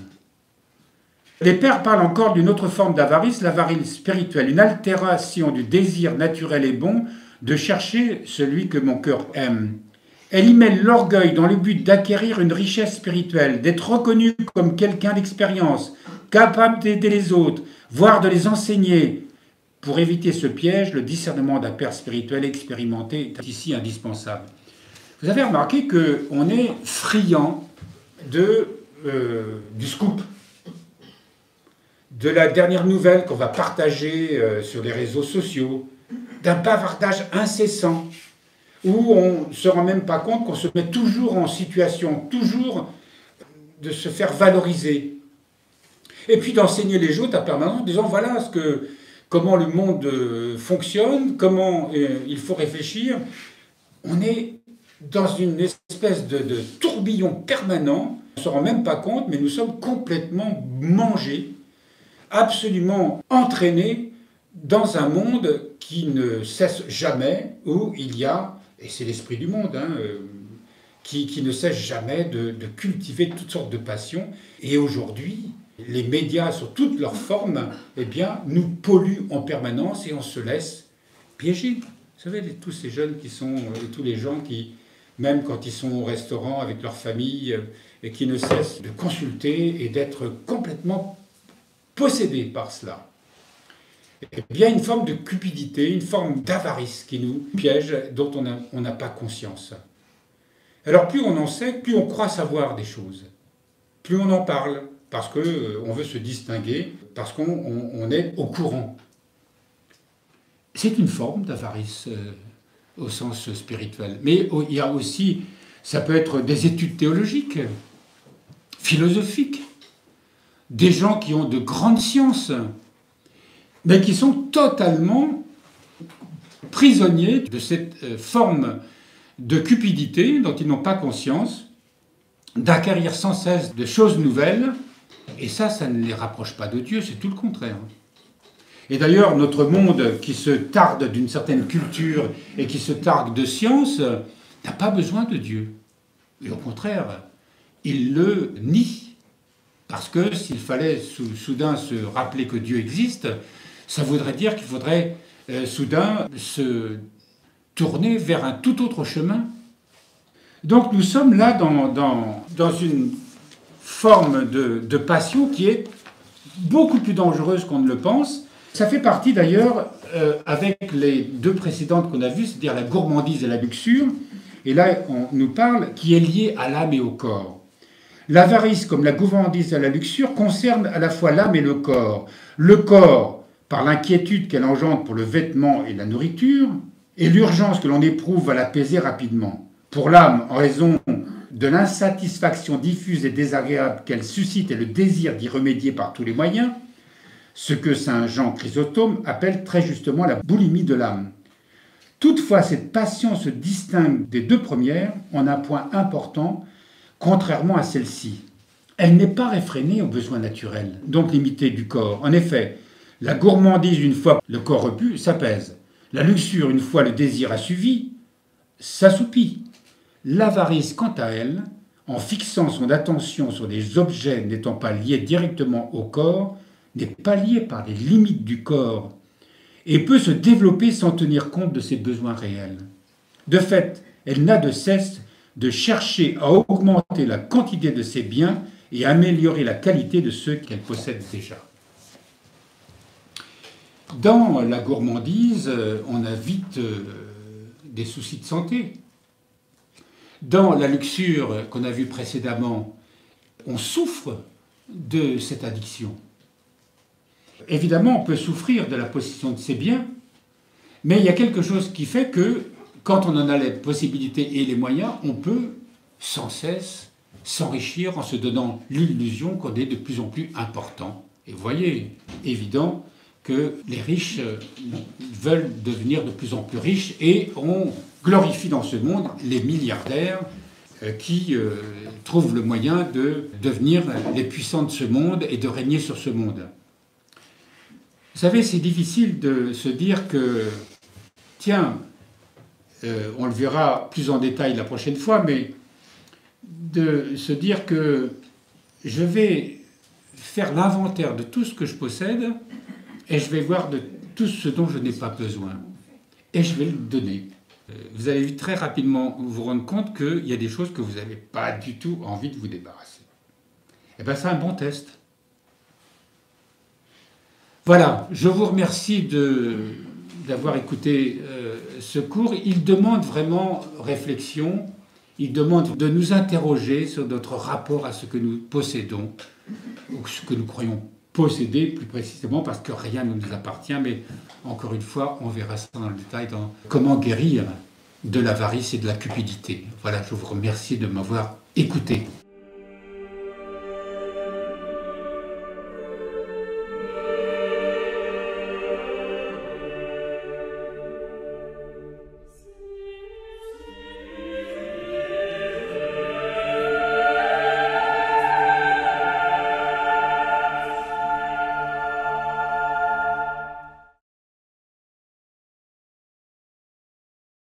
Les pères parlent encore d'une autre forme d'avarice, l'avarice spirituelle, une altération du désir naturel et bon de chercher celui que mon cœur aime. Elle y mêle l'orgueil dans le but d'acquérir une richesse spirituelle, d'être reconnu comme quelqu'un d'expérience, capable d'aider les autres, voire de les enseigner. Pour éviter ce piège, le discernement d'un père spirituel expérimenté est ici indispensable. Vous avez remarqué qu'on est friand du scoop, de la dernière nouvelle qu'on va partager sur les réseaux sociaux, d'un bavardage incessant, où on ne se rend même pas compte qu'on se met toujours en situation, toujours de se faire valoriser. Et puis d'enseigner les autres à permanence en disant voilà comment le monde fonctionne, comment il faut réfléchir. On est dans une espèce de tourbillon permanent, on ne se rend même pas compte, mais nous sommes complètement mangés, absolument entraînés dans un monde qui ne cesse jamais, où il y a, et c'est l'esprit du monde, qui ne cesse jamais de cultiver toutes sortes de passions. Et aujourd'hui, les médias, sous toutes leurs formes, eh bien, nous polluent en permanence et on se laisse piéger. Vous savez, tous ces jeunes et tous les gens qui, même quand ils sont au restaurant avec leur famille, et qui ne cessent de consulter et d'être complètement possédés par cela. Eh bien, une forme de cupidité, une forme d'avarice qui nous piège, dont on n'a pas conscience. Alors, plus on en sait, plus on croit savoir des choses. Plus on en parle, parce qu'on veut se distinguer, parce qu'on est au courant. C'est une forme d'avarice au sens spirituel. Mais il y a aussi, ça peut être des études théologiques, philosophiques, des gens qui ont de grandes sciences, mais qui sont totalement prisonniers de cette forme de cupidité dont ils n'ont pas conscience, d'acquérir sans cesse de choses nouvelles, et ça ne les rapproche pas de Dieu, c'est tout le contraire. Et d'ailleurs, notre monde qui se targue d'une certaine culture et qui se targue de science n'a pas besoin de Dieu. Et au contraire, il le nie. Parce que s'il fallait soudain se rappeler que Dieu existe, ça voudrait dire qu'il faudrait soudain se tourner vers un tout autre chemin. Donc nous sommes là dans une forme de passion qui est beaucoup plus dangereuse qu'on ne le pense. Ça fait partie d'ailleurs avec les deux précédentes qu'on a vues, c'est-à-dire la gourmandise et la luxure. Et là, on nous parle qui est lié à l'âme et au corps. L'avarice, comme la gourmandise et la luxure, concerne à la fois l'âme et le corps. Le corps, par l'inquiétude qu'elle engendre pour le vêtement et la nourriture, et l'urgence que l'on éprouve à l'apaiser rapidement. Pour l'âme, en raison de l'insatisfaction diffuse et désagréable qu'elle suscite et le désir d'y remédier par tous les moyens, ce que saint Jean Chrysostome appelle très justement la boulimie de l'âme. Toutefois, cette passion se distingue des deux premières en un point important, contrairement à celle-ci. Elle n'est pas réfrénée aux besoins naturels, donc limités du corps. En effet, la gourmandise, une fois le corps repu, s'apaise. La luxure, une fois le désir assuvi, s'assoupit. L'avarice, quant à elle, en fixant son attention sur des objets n'étant pas liés directement au corps, n'est pas liée par les limites du corps et peut se développer sans tenir compte de ses besoins réels. De fait, elle n'a de cesse de chercher à augmenter la quantité de ses biens et à améliorer la qualité de ceux qu'elle possède déjà. Dans la gourmandise, on a vite des soucis de santé. Dans la luxure qu'on a vue précédemment, on souffre de cette addiction. Évidemment, on peut souffrir de la possession de ses biens, mais il y a quelque chose qui fait que, quand on en a les possibilités et les moyens, on peut sans cesse s'enrichir en se donnant l'illusion qu'on est de plus en plus important. Et vous voyez, évident que les riches veulent devenir de plus en plus riches et on glorifie dans ce monde les milliardaires qui trouvent le moyen de devenir les puissants de ce monde et de régner sur ce monde. Vous savez, c'est difficile de se dire que, tiens, on le verra plus en détail la prochaine fois, mais de se dire que je vais faire l'inventaire de tout ce que je possède et je vais voir de tout ce dont je n'ai pas besoin. Et je vais le donner. Vous allez très rapidement vous rendre compte qu'il y a des choses que vous n'avez pas du tout envie de vous débarrasser. Et bien, c'est un bon test. Voilà, je vous remercie d'avoir écouté ce cours. Il demande vraiment réflexion, il demande de nous interroger sur notre rapport à ce que nous possédons, ou ce que nous croyons posséder plus précisément, parce que rien ne nous appartient, mais encore une fois, on verra ça dans le détail dans comment guérir de l'avarice et de la cupidité. Voilà, je vous remercie de m'avoir écouté.